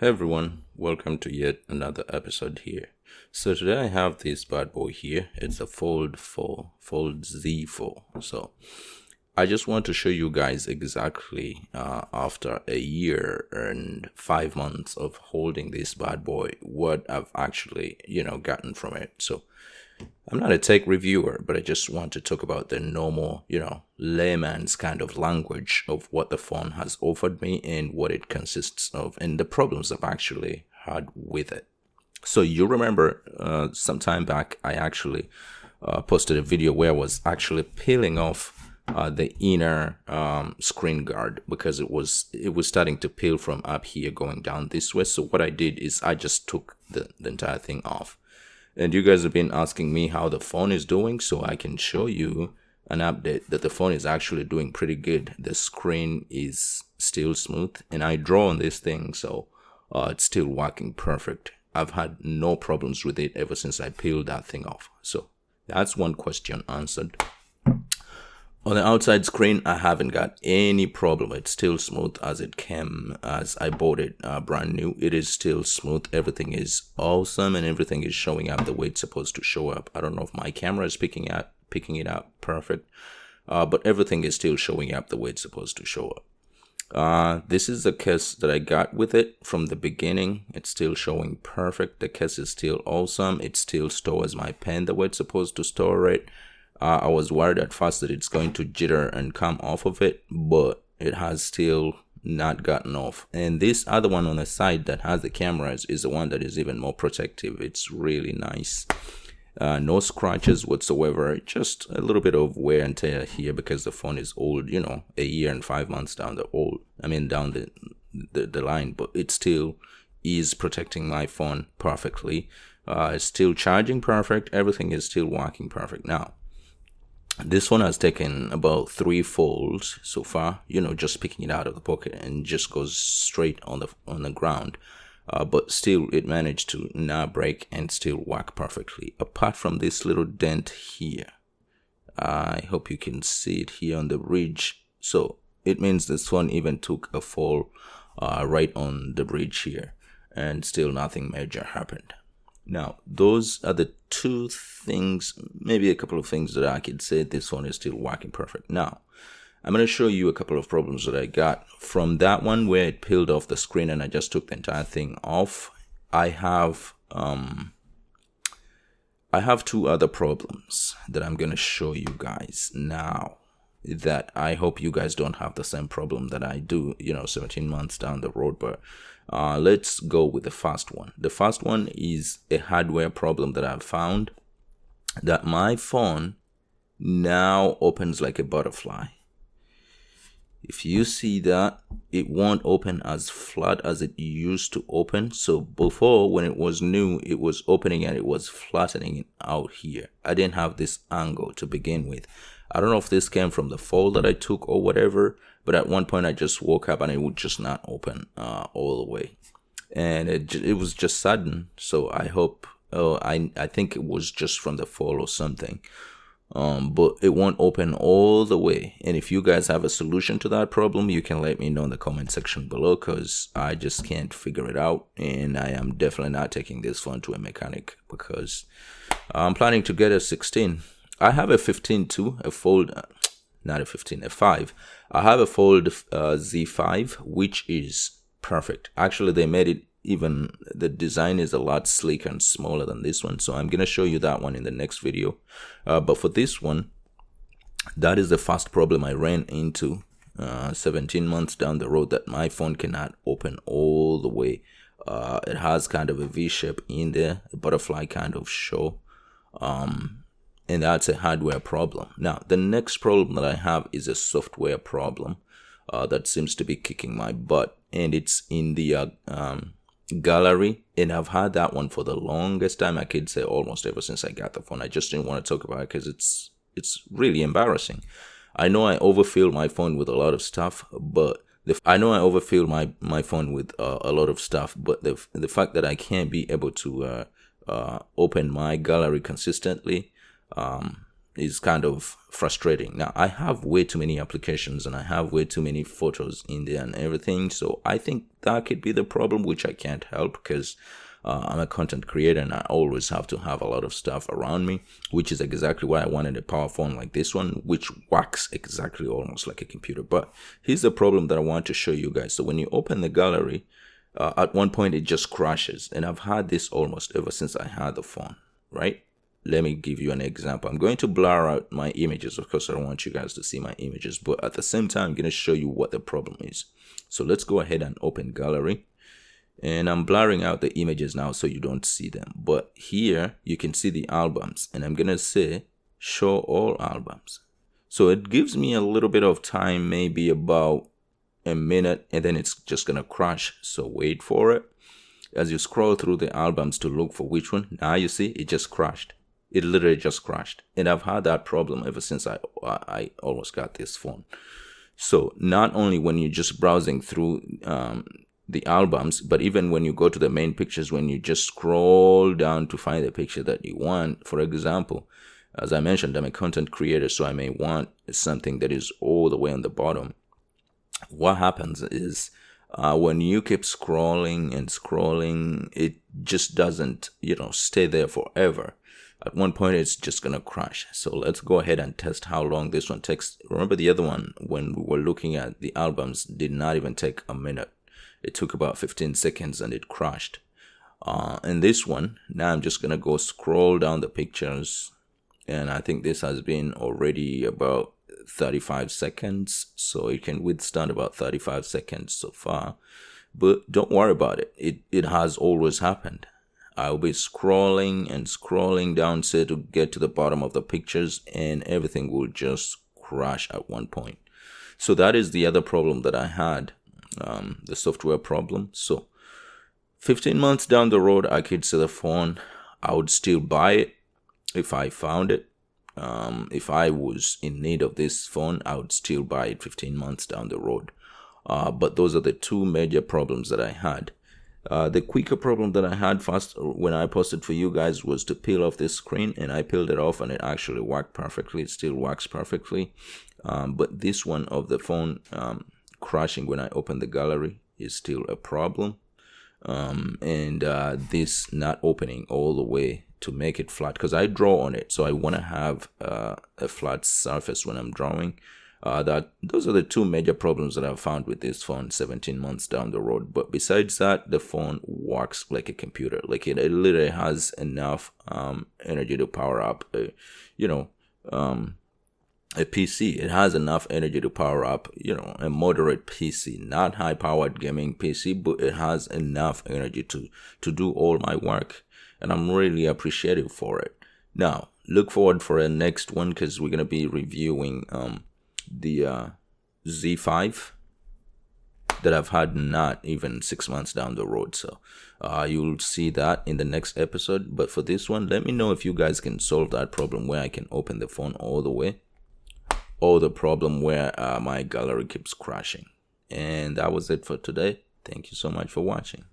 Hey everyone, welcome to yet another episode here. So today I have this bad boy here. It's a Fold Z4. So I just want to show you guys exactly after a year and 5 months of holding this bad boy, what I've actually gotten from it. So I'm not a tech reviewer, but I just want to talk about the normal, layman's kind of language of what the phone has offered me and what it consists of and the problems I've actually had with it. So you remember some time back, I actually posted a video where I was actually peeling off the inner screen guard because it was starting to peel from up here going down this way. So what I did is I just took the entire thing off. And you guys have been asking me how the phone is doing, so I can show you an update that the phone is actually doing pretty good. The screen is still smooth, and I draw on this thing, so it's still working perfect. I've had no problems with it ever since I peeled that thing off. So that's one question answered. On the outside screen, I haven't got any problem. It's still smooth as it came as I bought it brand new. It is still smooth. Everything is awesome and everything is showing up the way it's supposed to show up. I don't know if my camera is picking it up perfect, but everything is still showing up the way it's supposed to show up. This is the case that I got with it from the beginning. It's still showing perfect. The case is still awesome. It still stores my pen the way it's supposed to store it. I was worried at first that it's going to jitter and come off of it, but it has still not gotten off. And this other one on the side that has the cameras is the one that is even more protective. It's really nice. No scratches whatsoever, just a little bit of wear and tear here because the phone is old, a year and 5 months down the line, but it still is protecting my phone perfectly. It's still charging perfect. Everything is still working perfect. Now, this one has taken about 3 folds so far, just picking it out of the pocket and just goes straight on the ground. But still, it managed to not break and still work perfectly. Apart from this little dent here, I hope you can see it here on the bridge. So it means this one even took a fall right on the bridge here, and still nothing major happened. Now, those are the 2 things, maybe a couple of things that I could say this one is still working perfect. Now, I'm going to show you a couple of problems that I got from that one where it peeled off the screen and I just took the entire thing off. I have 2 other problems that I'm going to show you guys now that I hope you guys don't have the same problem that I do, 17 months down the road. But let's go with the first one. The first one is a hardware problem that I've found, that my phone now opens like a butterfly. If you see that, it won't open as flat as it used to open. So before, when it was new, it was opening and it was flattening it out here. I didn't have this angle to begin with. I don't know if this came from the fall that I took or whatever, but at one point I just woke up and it would just not open all the way. And it was just sudden. So I hope, I think it was just from the fall or something. But it won't open all the way. And if you guys have a solution to that problem, you can let me know in the comment section below, because I just can't figure it out. And I am definitely not taking this phone to a mechanic because I'm planning to get a 16. I have a 15 too, a 5. I have a Fold Z5, which is perfect. Actually, they made it even, the design is a lot sleeker and smaller than this one. So I'm going to show you that one in the next video. But for this one, that is the first problem I ran into 17 months down the road, that my phone cannot open all the way. It has kind of a V shape in there, a butterfly kind of show. And that's a hardware problem. Now, the next problem that I have is a software problem that seems to be kicking my butt. And it's in the gallery. And I've had that one for the longest time. I could say almost ever since I got the phone. I just didn't want to talk about it because it's really embarrassing. I know I overfill my phone with a lot of stuff, but the fact that I can't be able to open my gallery consistently, is kind of frustrating. Now, I have way too many applications and I have way too many photos in there and everything. So I think that could be the problem, which I can't help because I'm a content creator and I always have to have a lot of stuff around me, which is exactly why I wanted a power phone like this one, which works exactly almost like a computer. But here's the problem that I want to show you guys. So when you open the gallery, at one point it just crashes, and I've had this almost ever since I had the phone, right? Let me give you an example. I'm going to blur out my images. Of course, I don't want you guys to see my images, but at the same time, I'm going to show you what the problem is. So let's go ahead and open gallery. And I'm blurring out the images now so you don't see them. But here you can see the albums, and I'm going to say show all albums. So it gives me a little bit of time, maybe about a minute, and then it's just going to crash. So wait for it. As you scroll through the albums to look for which one, now you see it just crashed. It literally just crashed. And I've had that problem ever since I almost got this phone. So not only when you're just browsing through the albums, but even when you go to the main pictures, when you just scroll down to find the picture that you want. For example, as I mentioned, I'm a content creator, so I may want something that is all the way on the bottom. What happens is when you keep scrolling and scrolling, it just doesn't, stay there forever. At one point, it's just going to crash. So let's go ahead and test how long this one takes. Remember the other one, when we were looking at the albums, did not even take a minute. It took about 15 seconds and it crashed. And this one, now I'm just going to go scroll down the pictures. And I think this has been already about 35 seconds. So it can withstand about 35 seconds so far. But don't worry about it. It has always happened. I'll be scrolling and scrolling down, say, to get to the bottom of the pictures, and everything will just crash at one point. So that is the other problem that I had, the software problem. So 15 months down the road, I could see the phone. I would still buy it if I found it. If I was in need of this phone, I would still buy it 15 months down the road. But those are the two major problems that I had. The quicker problem that I had first when I posted for you guys was to peel off this screen, and I peeled it off and it actually worked perfectly. It still works perfectly. But this one of the phone crashing when I open the gallery is still a problem. And this not opening all the way to make it flat, because I draw on it, so I want to have a flat surface when I'm drawing. Those are the two major problems that I've found with this phone 17 months down the road. But besides that, the phone works like a computer. Like it literally has enough energy to power up a PC. It has enough energy to power up a moderate PC, not high powered gaming PC, but it has enough energy to do all my work, and I'm really appreciative for it. Now look forward for a next one, because we're gonna be reviewing the Z5 that I've had not even 6 months down the road. So you'll see that in the next episode. But for this one, let me know if you guys can solve that problem where I can open the phone all the way, or the problem where my gallery keeps crashing. And that was it for today. Thank you so much for watching.